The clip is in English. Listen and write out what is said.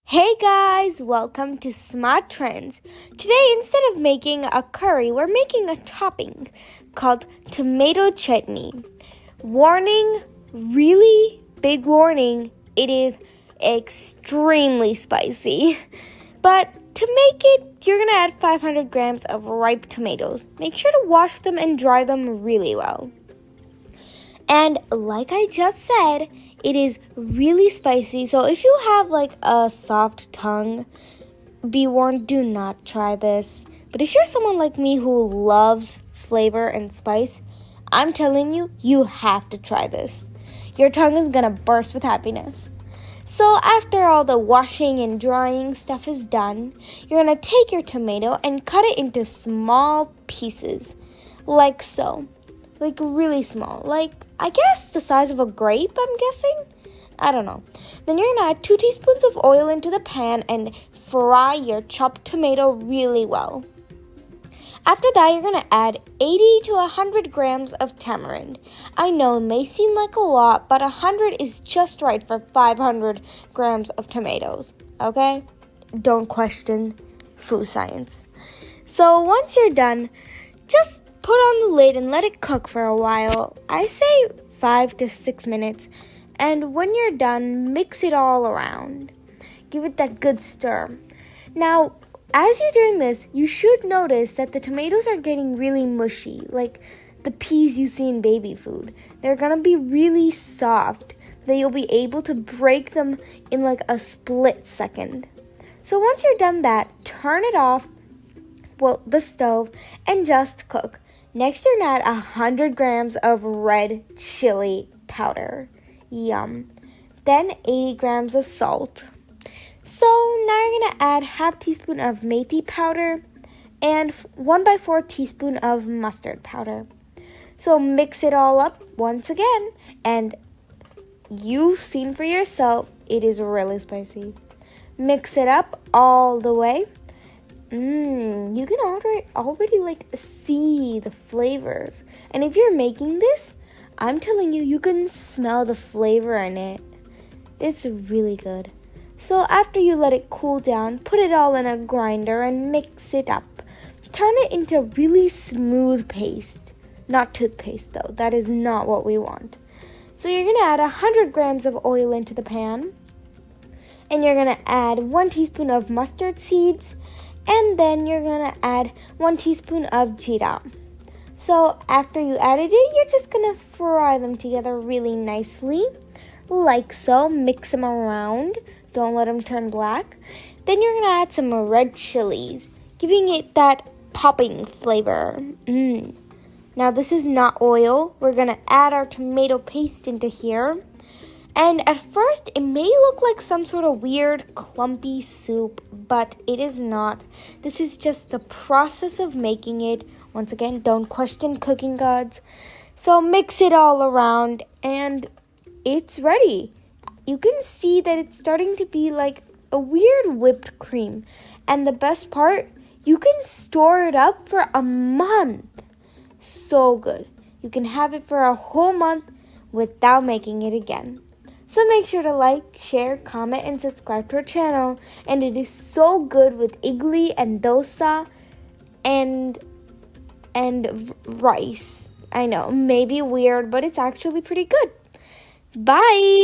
Hey guys, welcome to SMA-Trendz. Today, instead of making a curry, we're making a topping called tomato chutney. Warning, really big warning, it is extremely spicy. But to make it, you're going to add 500 grams of ripe tomatoes. Make sure to wash them and dry them really well. And like I just said, it is really spicy, so if you have like a soft tongue, be warned, do not try this. But if you're someone like me who loves flavor and spice, I'm telling you, you have to try this. Your tongue is gonna burst with happiness. So after all the washing and drying stuff is done, you're gonna take your tomato and cut it into small pieces, like so. Like really small, like I guess the size of a grape, I'm guessing. I don't know. Then you're gonna add 2 teaspoons of oil into the pan and fry your chopped tomato really well. After that, you're gonna add 80 to 100 grams of tamarind. I know it may seem like a lot, but 100 is just right for 500 grams of tomatoes, okay? Don't question food science. So once you're done, just put on the lid and let it cook for a while. I say 5 to 6 minutes. And when you're done, mix it all around. Give it that good stir. Now, as you're doing this, you should notice that the tomatoes are getting really mushy, like the peas you see in baby food. They're gonna be really soft, that you'll be able to break them in like a split second. So once you're done that, turn it off, the stove, and just cook. Next, you're gonna add 100 grams of red chili powder. Yum. Then 80 grams of salt. So now you're gonna add half teaspoon of Methi Powder and 1/4 teaspoon of mustard powder. So mix it all up once again, and you've seen for yourself, it is really spicy. Mix it up all the way. You can already like see the flavors. And if you're making this, I'm telling you, you can smell the flavor in it. It's really good. So after you let it cool down, put it all in a grinder and mix it up. Turn it into really smooth paste. Not toothpaste though, that is not what we want. So you're gonna add 100 grams of oil into the pan. And you're gonna add 1 teaspoon of mustard seeds. And then you're gonna add 1 teaspoon of jeera. So after you added it, you're just gonna fry them together really nicely, like so. Mix them around. Don't let them turn black. Then you're gonna add some red chilies, giving it that popping flavor. Now this is not oil. We're gonna add our tomato paste into here. And at first, it may look like some sort of weird, clumpy soup, but it is not. This is just the process of making it. Once again, don't question cooking gods. So mix it all around, and it's ready. You can see that it's starting to be like a weird whipped cream. And the best part, you can store it up for a month. So good. You can have it for a whole month without making it again. So make sure to like, share, comment, and subscribe to our channel. And it is so good with idly and dosa and rice. I know, maybe weird, but it's actually pretty good. Bye!